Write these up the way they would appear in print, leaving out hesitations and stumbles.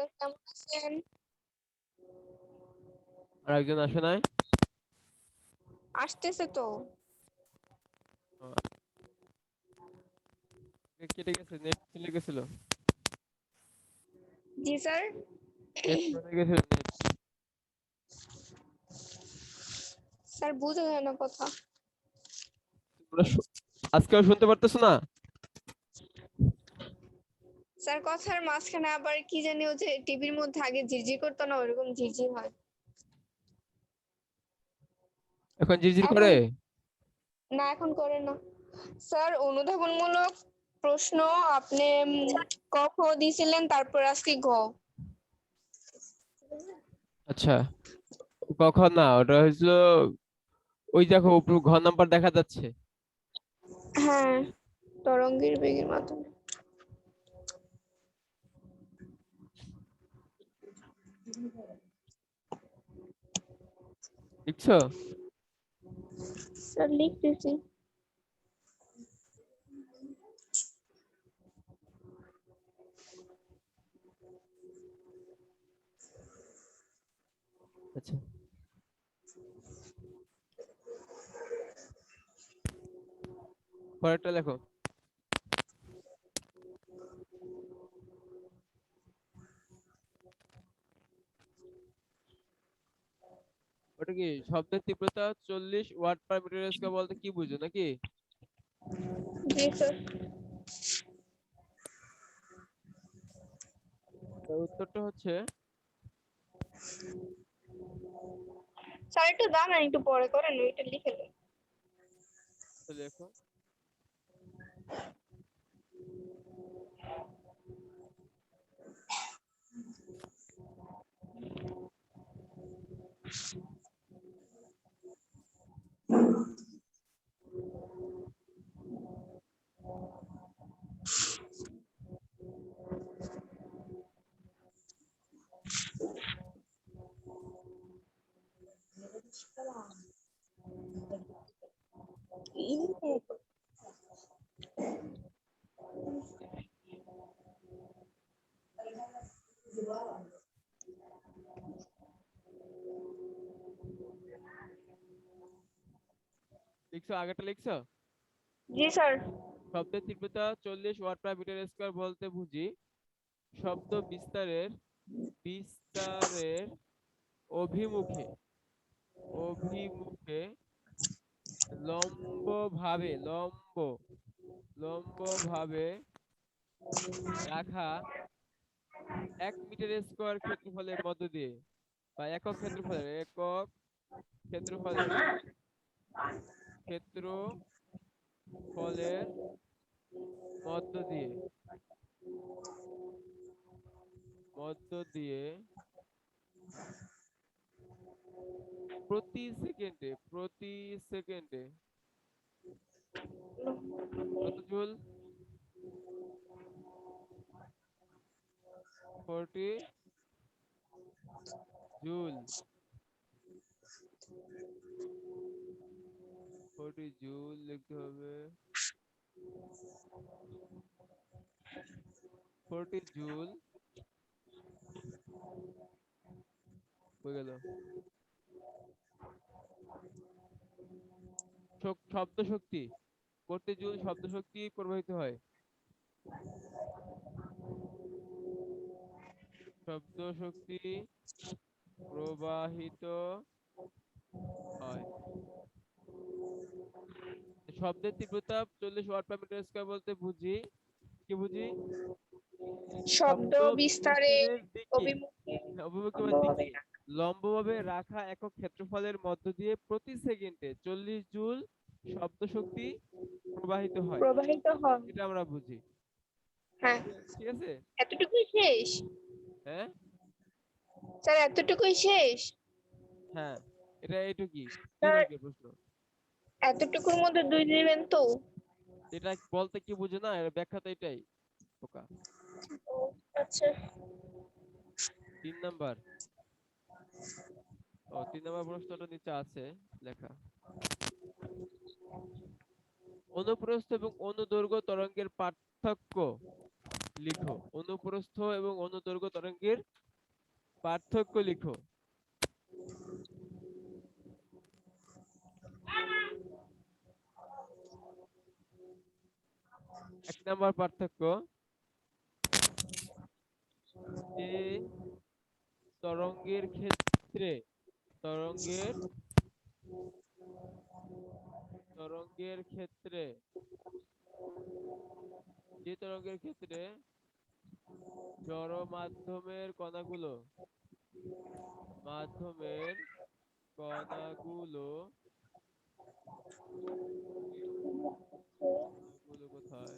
Sir কেমন আছেন? আর একজন আসে নাই? আসতেছে তো। কেটে গেছে, নেট চলে গেছিল। জি স্যার। নেট চলে গেছিল, নেট। স্যার বুঝা যায় না কথা। তোমরা আজকেও শুনতে পারতেছো না? স্যার কথার মাঝখানে আবার কি জানি ও যে টিভির মধ্যে আগে ঝিরঝির করতো না, ওরকম ঝিরঝির হয়। এখন ঝিরঝির এখন করে? না, এখন করে না। স্যার অনুধাবনমূলক প্রশ্ন আপনি ক খ দিয়েছিলেন, তারপর আজকে ঘ। আচ্ছা, কখন না, ওটা হয়েছিল ওই দেখো উপর ঘর নাম্বার দেখা যাচ্ছে। হ্যাঁ, তরঙ্গের বেগের মাধ্যমে। দেখছো? স্যার লিখতেছি। আচ্ছা, পরেরটা লেখো। ওটা কি শব্দের তীব্রতা 40 ওয়াট পার মিটার স্কয়ার বলতে কি বুঝো নাকি? জি স্যার। তো উত্তরটা হচ্ছে, স্যার একটু দাঁড়ান, একটু পরে করেন, ওইটা লিখে নেন। লেখো। লিখছো? আগেরটা লিখছো? জি স্যার। শব্দের তীব্রতা 40 ওয়াট পার মিটার স্কয়ার বলতে বুঝি শব্দ বিস্তারের বিস্তারের অভিমুখে অভিমুখে লম্বভাবে রাখা 1 মিটার স্কয়ার ক্ষেত্রফলের মধ্য দিয়ে, বা একক ক্ষেত্রফলের মধ্য দিয়ে মধ্য দিয়ে প্রতি সেকেন্ডে কত জুল? 40 জুল। 40 জুল লিখতে হবে। 40 জুল হয়ে গেল। শব্দ শক্তি, প্রতি জুল শব্দ শক্তি প্রবাহিত হয়। শব্দ শক্তি প্রবাহিত হয়। শব্দের তীব্রতা 40 ওয়াট পার মিটার স্কয়ার বলতে বুঝি কি বুঝি শব্দ শব্দ বিস্তারের বিস্তারের দিকে, অভিমুখে অভিমুখে বা সম্ভবভাবে দিকে লম্বভাবে রাখা একক ক্ষেত্রফলের মধ্য দিয়ে প্রতি সেকেন্ডে 40 জুল শব্দ শক্তি প্রবাহিত হয়। প্রবাহিত হয়। এটা আমরা বুঝি। হ্যাঁ, ঠিক আছে? এতটুকুই শেষ। হ্যাঁ, স্যার এতটুকুই শেষ। হ্যাঁ, এটা এইটুকুই। 2 স্যার মার্কের প্রশ্ন। এতটুকুর মধ্যে 2 দিবেন তো? এটা বলতে কি বুঝো না, এর ব্যাখ্যা তো এটাই বোকা। ও আচ্ছা। 3 নাম্বার। 3 নাম্বার প্রশ্নটা নিচে আছে লেখা। অনুপ্রস্থ এবং অনুদৈর্ঘ্য তরঙ্গের পার্থক্য লিখো। অনুপ্রস্থ এবং অনুদৈর্ঘ্য তরঙ্গের পার্থক্য লিখো। 1 নম্বর পার্থক্য, যে তরঙ্গের ক্ষেত্রে তরঙ্গের তরঙ্গের ক্ষেত্রে যে তরঙ্গের ক্ষেত্রে জড় মাধ্যমের কণাগুলো মাধ্যমের কণাগুলো কণাগুলো কোথায়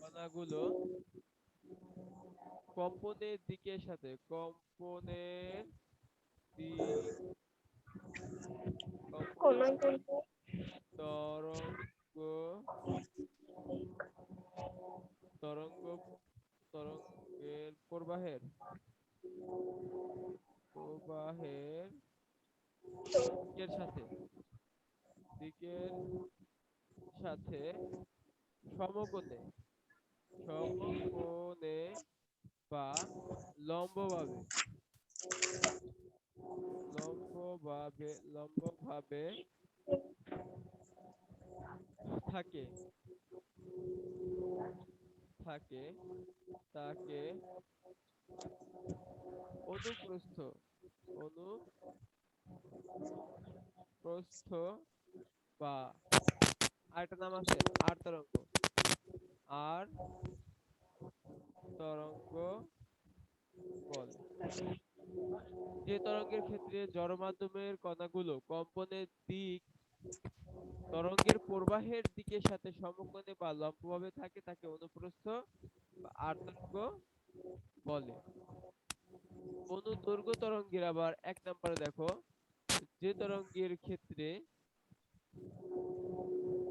কণাগুলো কম্পনের দিকের সাথে কম্পনের দিক কম্পনের দিক কোনগুলো তরঙ্গ তরঙ্গ তরঙ্গের প্রবাহের দিকের সাথে দিকের সাথে সমকোণে সমকোণে বা লম্বভাবে লম্বভাবে থাকে থাকে তাকে অনুপ্রস্থ অনুপ্রস্থ বা আরেকটা নাম আছে আর তরঙ্গ বলে। যে তরঙ্গের ক্ষেত্রে জড় মাধ্যমের কণাগুলো কম্পনের দিক তরঙ্গের প্রবাহের দিকের সাথে সমকোণে বা লম্বভাবে থাকে তাকে অনুপ্রস্থ বা আর তরঙ্গ বলে। অনুদৈর্ঘ্য তরঙ্গের আবার 1 নম্বরে দেখো, যে তরঙ্গের ক্ষেত্রে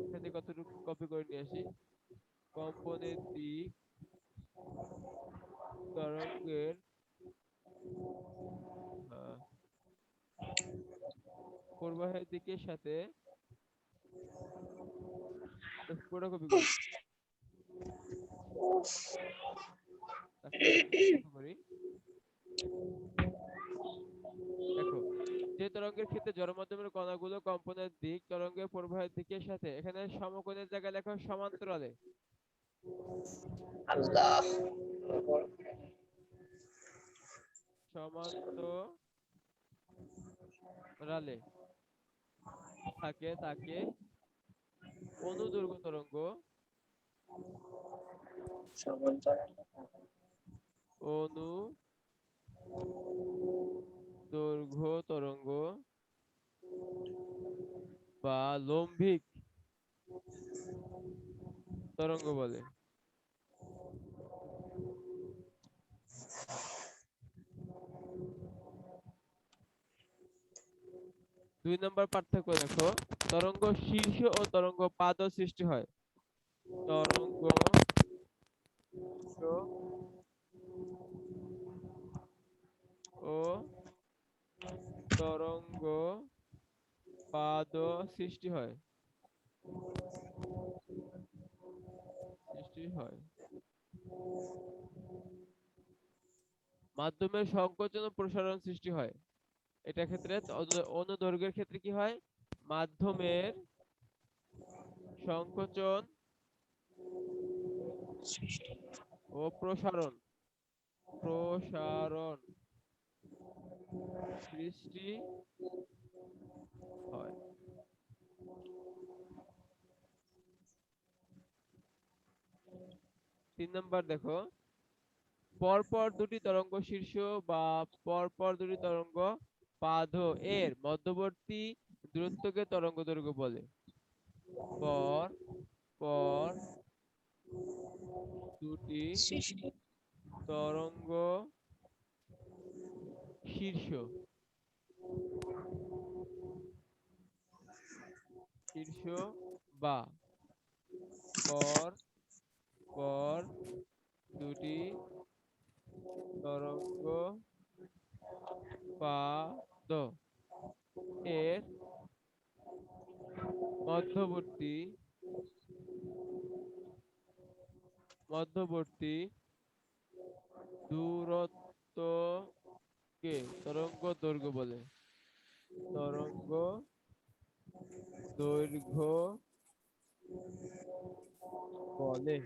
এখানে কতটুকু কপি করে নিয়ে আসি, কম্পনের দিক তরঙ্গের প্রবাহের দিকের সাথে পুরো কপি করি করি দেখো, যে তরঙ্গের ক্ষেত্রে জড় মাধ্যমের কণাগুলো কম্পনের দিক তরঙ্গের প্রবাহের দিকের সাথে, এখানে সমকোণের জায়গায় লেখো সমান্তরালে। আল্লাহ সমান্তরালে থাকে তাকে অনুদৈর্ঘ্য তরঙ্গ অনুদৈর্ঘ্য তরঙ্গ বা লম্বিক তরঙ্গ বলে। 2 নম্বর পার্থক্য দেখো, তরঙ্গ শীর্ষ ও তরঙ্গ পাদ সৃষ্টি হয়। তরঙ্গ শীর্ষ ও তরঙ্গ পাদ সৃষ্টি হয় মাধ্যমের সংকোচন ও প্রসারণ সৃষ্টি হয়। এটা ক্ষেত্রে অনুদৈর্ঘ্যের ক্ষেত্রে কি হয়, মাধ্যমের সংকোচন ও প্রসারণ সৃষ্টি হয়। 3 নম্বর দেখো, পরপর দুটি তরঙ্গ শীর্ষ বা পরপর দুটি তরঙ্গ পাদ এর মধ্যবর্তী দূরত্বকে তরঙ্গ দৈর্ঘ্য বলে। পর পর দুটি তরঙ্গ শীর্ষ বা পর পর দুটি তরঙ্গ পাদ এর মধ্যবর্তী দূরত্বকে তরঙ্গ দৈর্ঘ্য বলে। তরঙ্গ দৈর্ঘ্য বলে।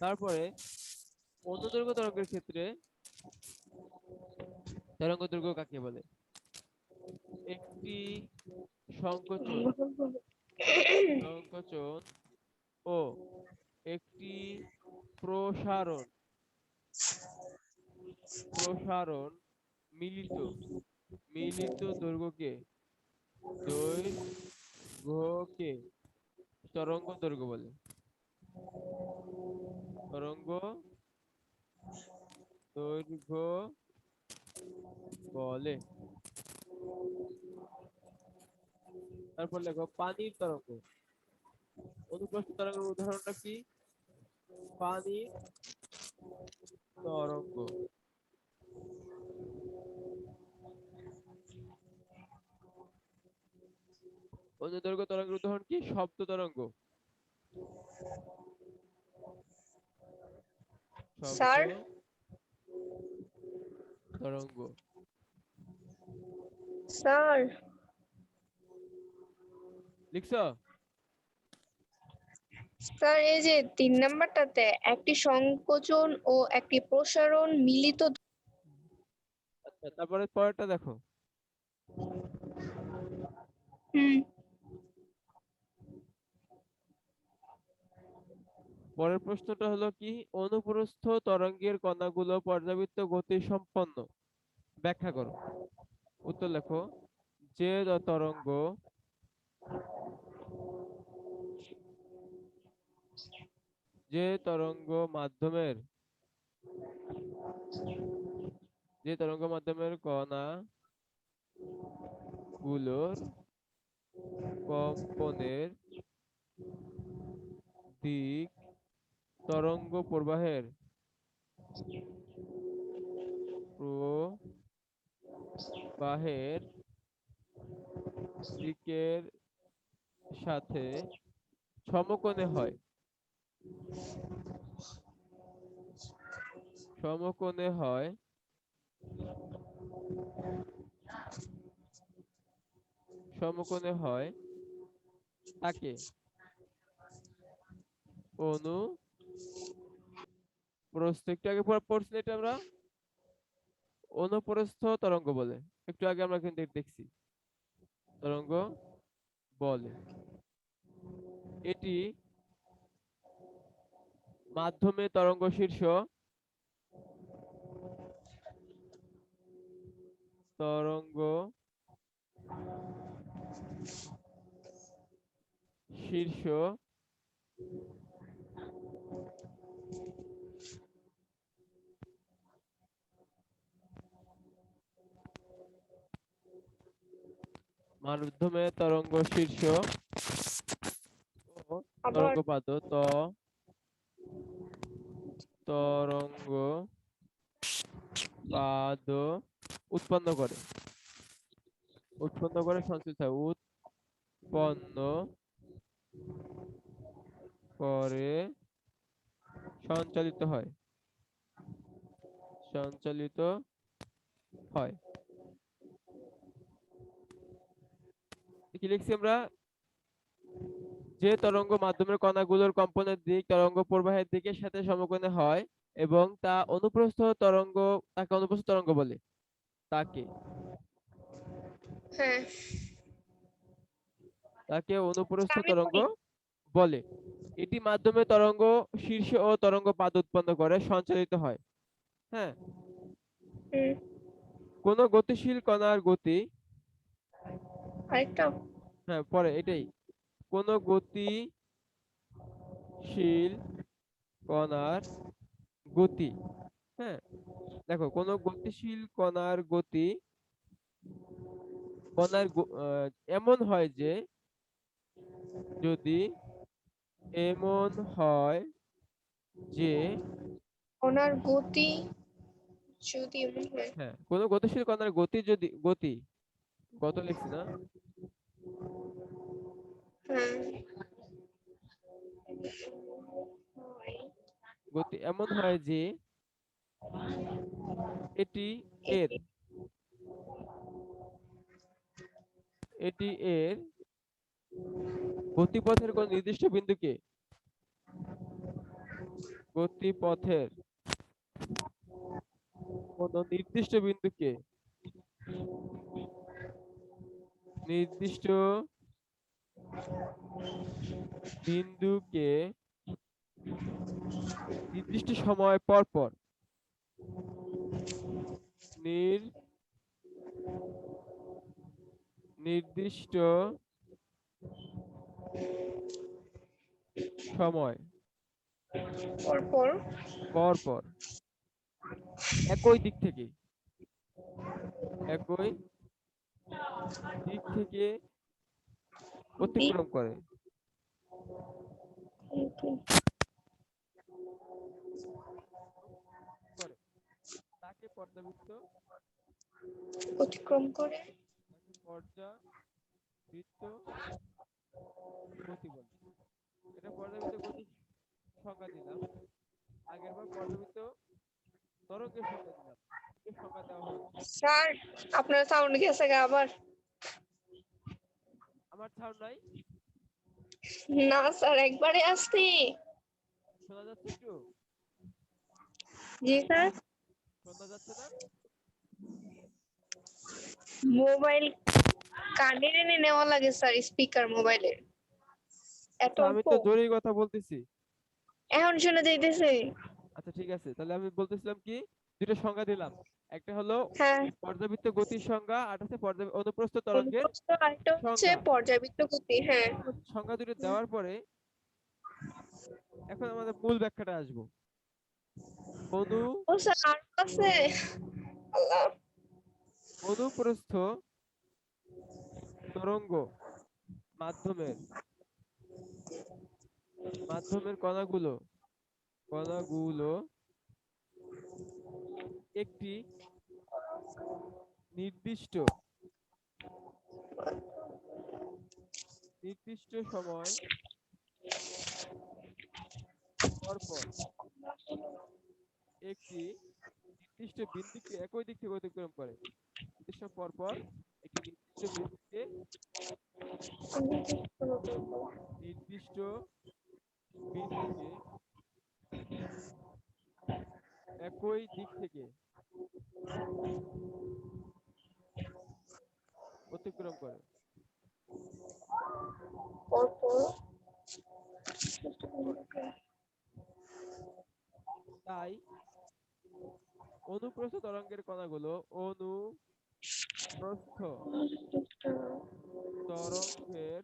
তারপরে অনুদৈর্ঘ্য তরঙ্গের ক্ষেত্রে তরঙ্গ দৈর্ঘ্য কাকে বলে? একটি সংকোচন সংকোচন ও একটি প্রসারণ প্রসারণ মিলিত মিলিত দৈর্ঘ্যকে তরঙ্গ দৈর্ঘ্য বলে। তরঙ্গ দৈর্ঘ্য বলে। তারপর লেখো পানির তরঙ্গ। অনুপ্রস্থ তরঙ্গের উদাহরণটা কি? পানির তরঙ্গ। অনুদৈর্ঘ্য তরঙ্গের উদাহরণ কি? শব্দ তরঙ্গ। শব্দ স্যার তরঙ্গ। স্যার লিখছো? স্যার এই যে 3 নাম্বারটাতে একটি সংকোচন ও একটি প্রসারণ মিলিত। আচ্ছা, তারপরে পরেরটা দেখো। হুম। পরের প্রশ্নটা হলো কি? অনুপ্রস্থ তরঙ্গের কণাগুলো পর্যাবৃত্ত গতি সম্পন্ন। ব্যাখ্যা করো। উত্তর লেখো। যে তরঙ্গ যে তরঙ্গ মাধ্যমের কণা গুলোর কম্পনের দিক তরঙ্গ প্রবাহের দিকের সাথে সমকোণে হয়। সমকোণে হয় সমকোণে হয় তাকে অনুপ্রস্থ, একটু আগে পড়ছি এটা আমরা, অনুপ্রস্থ তরঙ্গ বলে। একটু আগে আমরা কিন্তু দেখছি তরঙ্গ বলে। এটি মাধ্যমে তরঙ্গ শীর্ষ তরঙ্গ শীর্ষ মাধ্যমে তরঙ্গ শীর্ষ ও আবার তরঙ্গপাত তরঙ্গ পাদ উৎপন্ন করে সঞ্চালিত হয়। উৎপন্ন করে সঞ্চালিত হয় কি লিখছি আমরা? যে তরঙ্গ মাধ্যমের কণাগুলোর কম্পনের দিক তরঙ্গ প্রবাহের দিকের সাথে সমকোণে হয় এবং তাকে অনুপ্রস্থ তরঙ্গ বলে। তাকে হ্যাঁ তাকে অনুপ্রস্থ আমি তরঙ্গ পড়ি। বলে। এটি মাধ্যমে তরঙ্গ শীর্ষ ও তরঙ্গ পাদ উৎপন্ন করে সঞ্চালিত হয়। হ্যাঁ। হুম। কোন গতিশীল কণার গতি, আরেকটা। হ্যাঁ পরে এটাই, কোন গতিশীল কণার গতি, হ্যাঁ দেখো, কোন গতিশীল এমন হয় যে, যদি এমন হয় যে ওনার গতি যদি এমন হয়। হ্যাঁ, কোনো গতিশীল কণার গতি যদি গত লিখছি না, হ্যাঁ। গতি এমন হয় যে এটি এর এটি এর গতিপথের কোন নির্দিষ্ট বিন্দুকে গতিপথের কোন নির্দিষ্ট বিন্দুকে নির্দিষ্ট সময় পর পর নির- নির্দিষ্ট সময় পরপর পর পর একই দিক থেকে দিক অতিক্রম করে করে তাকে পর্যাবৃত্ত অতিক্রম করে। পর্যাবৃত্ত গতি বলে। এটা পর্যাবৃত্ত গতির সংজ্ঞা দিলাম, আগের বার পর্যাবৃত্ত তরঙ্গের সংজ্ঞা দিলাম, এর সংজ্ঞা দেওয়া হলো। স্যার আপনার সাউন্ড গেছে গা আবার। আমার সাউন্ড নাই? না স্যার একবারে আসছি। শোনা যাচ্ছে একটু? জি স্যার। শোনা যাচ্ছে না? মোবাইল কানে এনে নেওয়া লাগে স্যার, স্পিকার মোবাইলের এত আচ্ছা, আমি অল্প। তো জোরেই কথা বলতেছি। এখন শোনা যাইতেছে। আচ্ছা ঠিক আছে, তাহলে আমি বলতেছিলাম কি, দুটো সংজ্ঞা দিলাম। একটা হলো হ্যাঁ। পর্যাবৃত্ত গতির সংজ্ঞা, আর হচ্ছে অনুপ্রস্থ তরঙ্গের অনুপ্রস্থ আরেকটা হচ্ছে সংজ্ঞা। পর্যাবৃত্ত গতি। হ্যাঁ। সংজ্ঞা দুটো দেওয়ার পরে এখন আমাদের মূল ব্যাখ্যাটা আসবো। অনু ও স্যার আর আছে। আল্লাহ। অনুপ্রস্থ তরঙ্গ মাধ্যমের মাধ্যমের কণাগুলো একটি নির্দিষ্ট সময় পর পর একটি নির্দিষ্ট বিন্দুকে একই দিক থেকে অতিক্রম করে। নির্দিষ্ট পর পর একটি নির্দিষ্ট বিন্দুকে একই দিক থেকে অতিক্রম করে। পরপর তাই অনুপ্রস্থ তরঙ্গের কণাগুলো অনুপ্রস্থ তরঙ্গের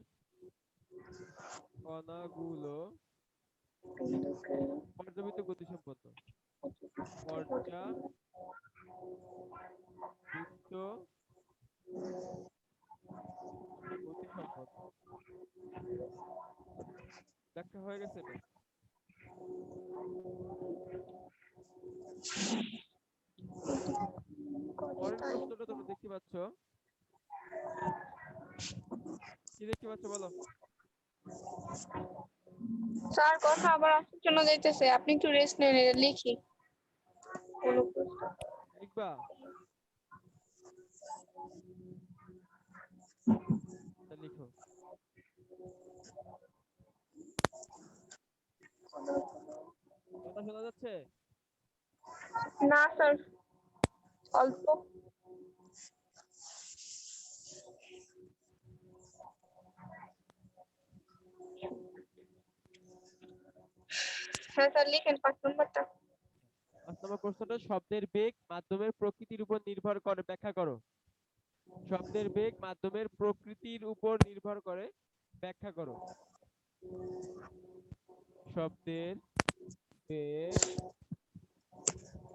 কণাগুলো পর্যাবৃত্ত গতিসম্পন্ন পর্যাবৃত্ত গতিসম্পন্ন। ব্যাখ্যা হয়ে গেছে এটা? পরের প্রশ্নটা তোমরা দেখতে পাচ্ছ, কি দেখতে পাচ্ছ বলো? স্যার কথা আবার আসতে শোনা যাইতেছে, আপনি একটু রেস্ট নেন, এটা লিখি। অনুপ্রস্থ লিখবা? তা লিখো। কথা শোনা যাচ্ছে? না স্যার, অল্প। হ্যাঁ স্যার লিখেন 5 নম্বরটা। 5 নম্বর প্রশ্নটা, শব্দের বেগ মাধ্যমের প্রকৃতির উপর নির্ভর করে ব্যাখ্যা করো। শব্দের বেগ মাধ্যমের প্রকৃতির উপর নির্ভর করে ব্যাখ্যা করো। শব্দের বেগ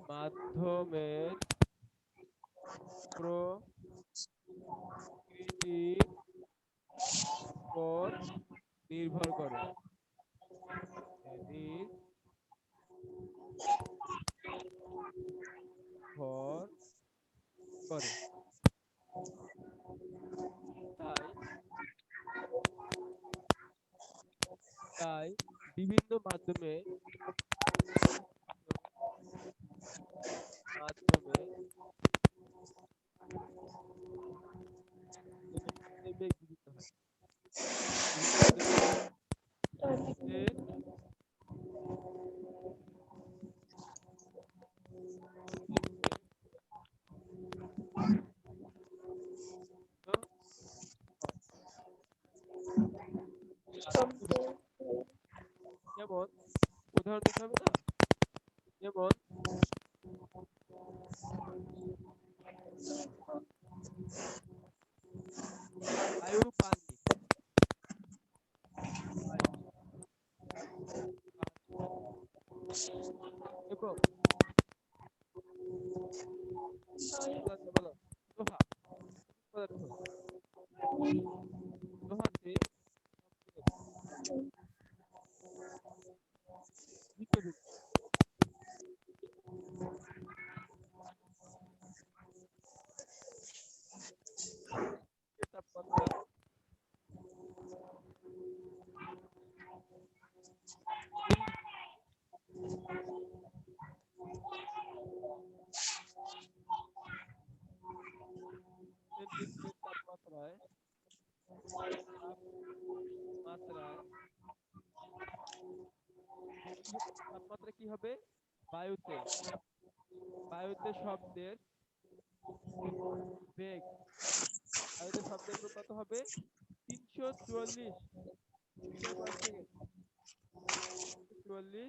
মাধ্যমের প্রকৃতির উপর নির্ভর করে। নির্ভর করে। তাই তাই বিভিন্ন মাধ্যমে মাধ্যমে এই বেগ বিভিন্ন হয়। বিভিন্ন মাধ্যমে বেগ বিভিন্ন হয়। যেমন উদাহরণ দিতে হবে না? যেমন বায়ু পানি, বায়ু পানি এবং বলো লোহা পদার্থ। লোহাতে ভিন্ন ভিন্ন তাপমাত্রা সেন্টিগ্রেড তাপমাত্রা কি হবে? বায়ুতে বায়ুতে শব্দের বেগ কত হবে? 344 metre per second. 44 metre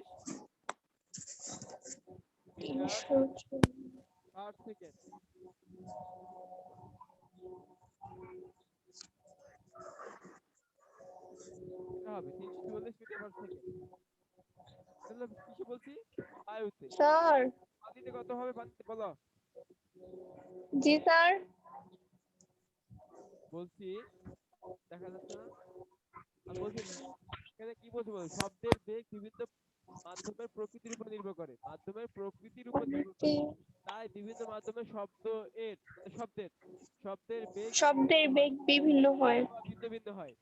per second. হবে 344 মিটার পার সেকেন্ড। তাহলে কিসে বলছি? বায়ুতে। স্যার। পানিতে কত হবে? পানিতে বলো। জি স্যার। বলছি দেখা যাচ্ছে না? আমি বলছি এখানে কি বলছি বল, শব্দের বেগ বিভিন্ন মাধ্যমের প্রকৃতির উপর নির্ভর করে। মাধ্যমের প্রকৃতির উপর নির্ভর করে। তাই বিভিন্ন মাধ্যমে শব্দের বেগ বিভিন্ন হয়। ভিন্ন ভিন্ন হয়।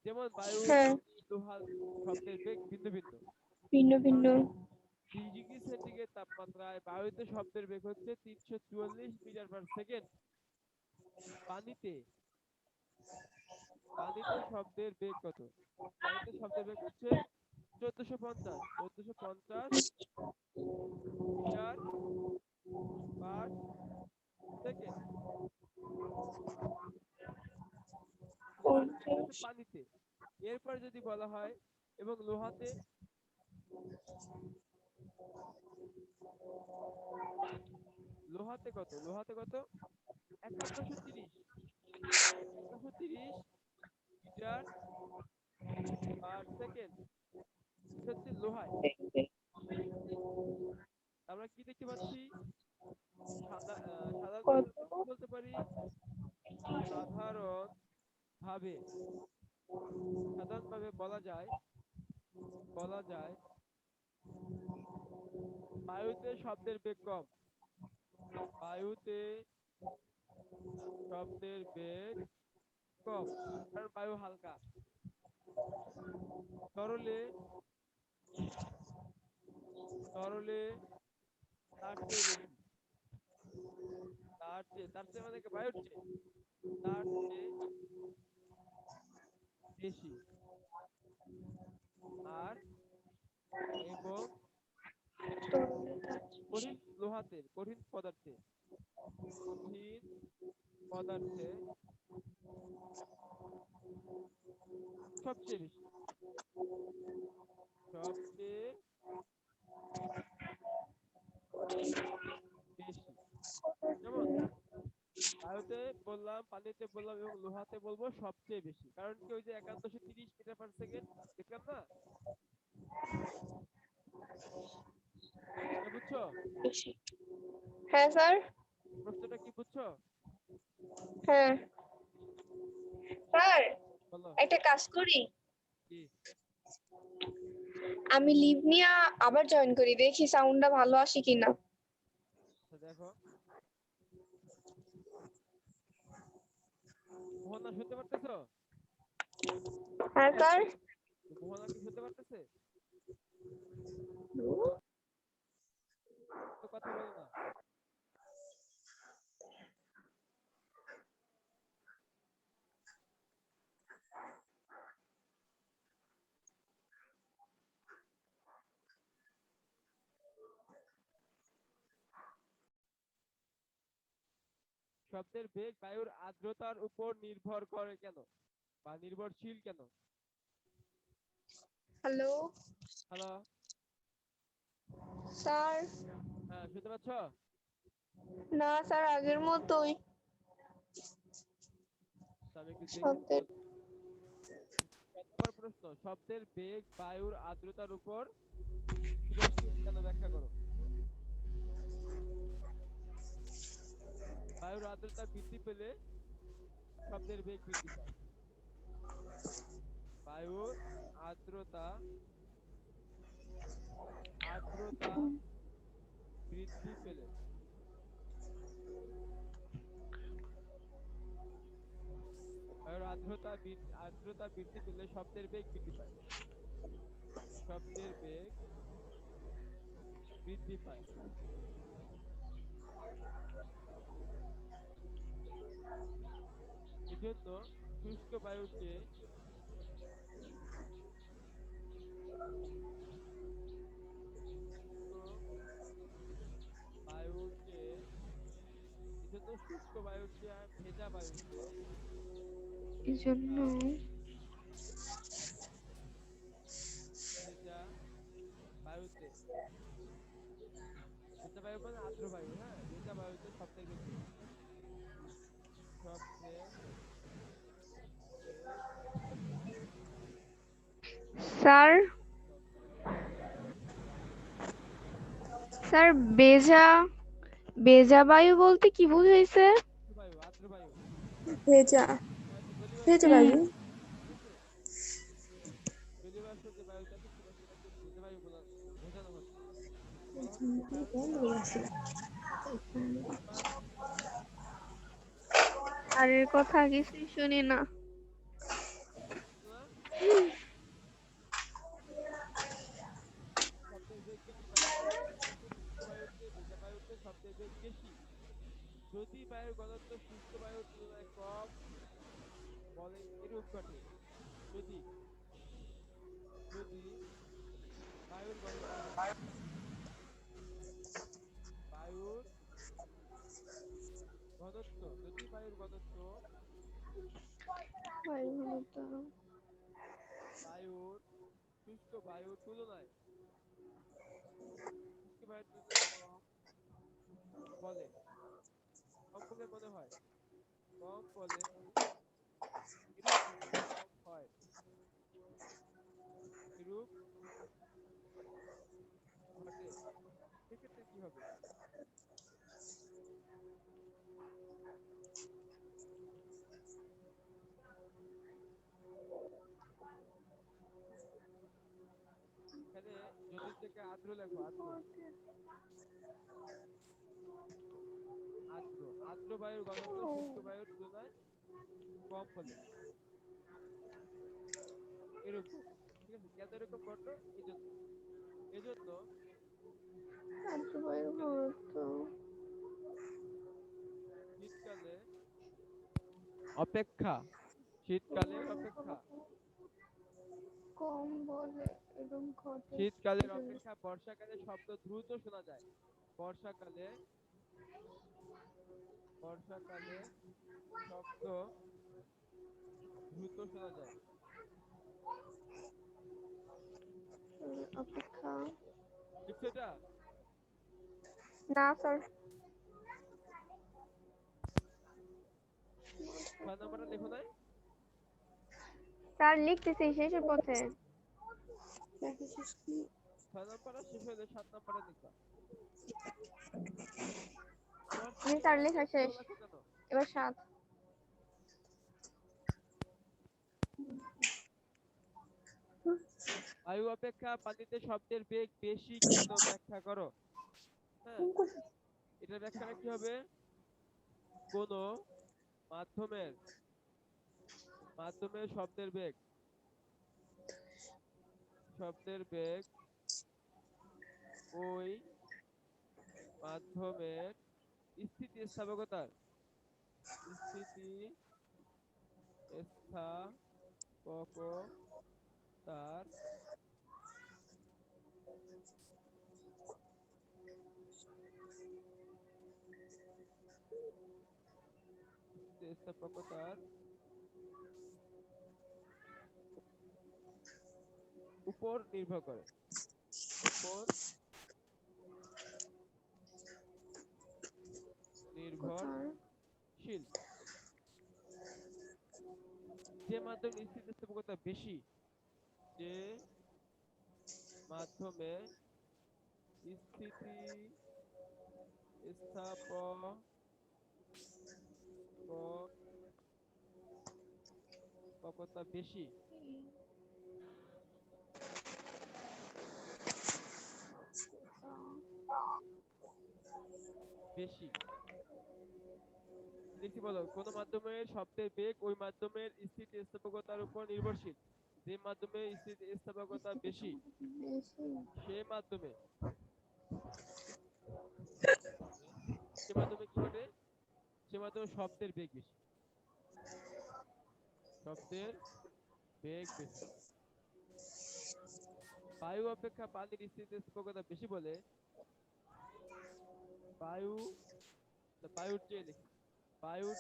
যেমন বায়ু, হ্যাঁ, লোহা শব্দের বেগ ভিন্ন ভিন্ন। ভিন্ন ভিন্ন। 20 ডিগ্রি সেন্টিগ্রেড তাপমাত্রায় বায়ুতে শব্দের বেগ হচ্ছে 344 মিটার পার সেকেন্ড। পানিতে পানিতে শব্দের বেগ কত? পানিতে শব্দের বেগ হচ্ছে 1450 মিটার পার সেকেন্ড। পানিতে। এরপর যদি বলা হয় এবং লোহাতে কত? লোহাতে কত? 1130 মিটার পার সেকেন্ড হচ্ছে লোহায়। আমরা কি দেখতে পাচ্ছি? সাধারণত বলতে পারি সাধারণভাবে বলা যায় বায়ুতে শব্দের বেগ কম। বায়ুতে শব্দের বেগ কম কারণ বায়ু হালকা। তরলে তার চেয়ে বেশি। তার চেয়ে মানে বায়ুর চেয়ে তার চেয়ে বেশি। আর এবং কঠিন পদার্থে সবচেয়ে বেশি। যেমন বায়ুতে বললাম, পানিতে বললাম এবং লোহাতে বলবো সবচেয়ে বেশি। কারণ কি, ওই যে 1130 মিটার পার সেকেন্ড দেখলাম না? বুঝছো? হ্যাঁ স্যার। প্রশ্নটা কি বুঝছো? হ্যাঁ স্যার, বলো। একটা কাজ করি, কি? আমি লিভ নিয়ে আবার জয়েন করি, দেখি সাউন্ডটা ভালো আসে কিনা। দেখো। মোহনা শুনতে পারতেছো? হ্যাঁ স্যার। মোহনা কি শুনতে পারতেছে? তো কথা বলো না। শব্দের বেগ বায়ুর আর্দ্রতার উপর নির্ভর করে কেন বা নির্ভরশীল কেন? Hello hello, sir. হ্যাঁ শুনতে পাচ্ছ? না স্যার, আগের মতোই আমি একটু দেখি শব্দের। বলছি। ১ নম্বর প্রশ্ন, শব্দের বেগ বায়ুর আর্দ্রতার উপর নির্ভরশীল কেন ব্যাখ্যা করো। বায়ুর আর্দ্রতা বৃদ্ধি পেলে শব্দের বেগ বৃদ্ধি পায়। বায়ুর আর্দ্রতা আর্দ্রতা বৃদ্ধি পেলে বায়ুর আর্দ্রতা বৃদ্ধি পেলে শব্দের বেগ বৃদ্ধি পায়। শব্দের বেগ বৃদ্ধি পায়। এজন্য শুষ্ক বায়ুকে বায়ুকে এজন্য শুষ্ক বায়ুকে আর ভেজা বায়ুকে এজন্য ভেজা বায়ুতে ভেজা বায়ু মানে আর্দ্র বায়ু, হ্যাঁ, ভেজা বায়ুতে শব্দের বেগ বেশি। শব্দের বেগ স্যার। স্যার, বেজা বেজা বায়ু বলতে কি বুঝাইছে? আর্দ্র বায়ু ভেজা জলীয় ভেজা বাষ্প, বায়ু। ঠিক আছে? জলীয় বাষ্প যে বায়ুটা আছে সেটাকে ভেজা বায়ু বোঝানো হচ্ছে। বলা হচ্ছে যে বায়ুর পরিমাণ আর এর কথা কিছুই শুনি না। না, শব্দের বেগ বৃদ্ধি পায় কেন? শুষ্ক বায়ুতে ভেজা বায়ুতে শব্দের বেগ বেশি। যদি বায়ুর ঘনত্ব শুষ্ক বায়ুর তুলনায় কম বলে এরূপ ঘটে। যদি যদি বায়ুর ঘনত্ব বায়ুর বায়ুর ঘনত্ব বায়ু ঘনত্ব বায়ুর শুষ্ক বায়ুর তুলনায় কম বলে কম বলে মনে হয়, কম বলে এরূপ ঘটে, কম হয় এরূপ ঘটে, সেক্ষেত্রে কি হবে? এখানে যদির থেকে আর্দ্র লেখো, আর্দ্র বায়ুর ঘনত্ব শুষ্ক বায়ুর তুলনায় কম হলে এরূপ ঘটে। ঠিক আছে, কেন এরকম ঘটলো? এজন্য এজন্য বায়ু ঘনত্ব শীতকালে অপেক্ষা শীতকালের অপেক্ষা কম বলে এরকম ঘটে। শীতকালের অপেক্ষা বর্ষাকালে শব্দ দ্রুত শোনা যায়। বর্ষাকালে শব্দ দ্রুত শোনা যায়। অপেক্ষা। লিখছো এটা? না স্যার। 6 নম্বরটা লেখো নাই? স্যার লিখতেছি, শেষের পথে। 6 নম্বরটা শেষ হলে 7 নম্বরটা লিখবা। স্যার লেখা শেষ, লেখো কেন? এবার 7। বায়ু অপেক্ষা পানিতে শব্দের বেগ বেশি কেন ব্যাখ্যা করো। হ্যাঁ, এটার ব্যাখ্যাটা কি হবে? কোন মাধ্যমের মাধ্যমের শব্দের বেগ ওই মাধ্যমের স্থিতিস্থাপকতার স্থিতিস্থাপকতার স্থিতিস্থাপকতার উপর নির্ভর করে উপর নির্ভরশীল। যে মাধ্যমে স্থিতিস্থাপকতা বেশি যে মাধ্যমে স্থিতিস্থাপকতা বেশি বেশি লিখি বলো, কোন মাধ্যমের শব্দের বেগ ওই মাধ্যমের স্থিতিস্থাপকতার উপর নির্ভরশীল। যে মাধ্যমে স্থিতিস্থাপকতা বেশি সে মাধ্যমে কি ঘটে? সে মাধ্যমে শব্দের বেগ বেশি। বায়ু অপেক্ষা পানির স্থিতিস্থাপকতা বেশি বলে বায়ুর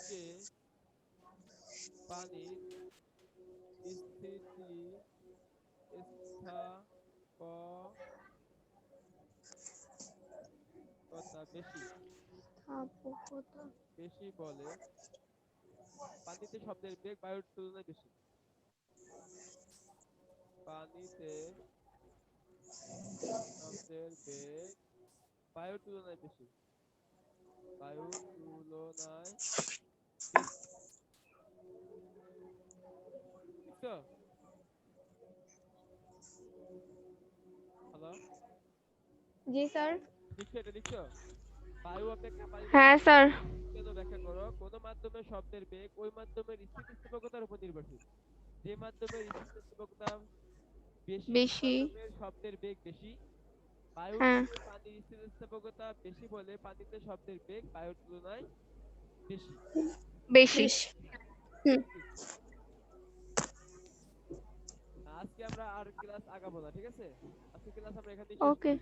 চেয়ে পানির স্থিতিস্থাপকতা বেশি বলে পানিতে শব্দের বেগ বায়ুর তুলনায় বেশি। পানিতে শব্দের বেগ বায়ুর তুলনায় বেশি। লিখছো? হ্যালো, জি স্যার। লিখছো? বায়ু অপেক্ষা হ্যাঁ স্যার। ব্যাখ্যা করো। কোন মাধ্যমে শব্দের বেগ ওই মাধ্যমের স্থিতিস্থাপকতার উপর নির্ভরশীল। যে মাধ্যমের স্থিতিস্থাপকতা বেশি মাধ্যমের শব্দের বেগ বেশি। বায়ুর চেয়ে পানির স্থিতিস্থাপকতা বেশি বলে পানিতে শব্দের বেগ বায়ুর তুলনায় বেশি। আজকে আমরা আর ক্লাস আগাবো না, ঠিক আছে? আজকে ক্লাস আমরা এখানেই শেষ করি।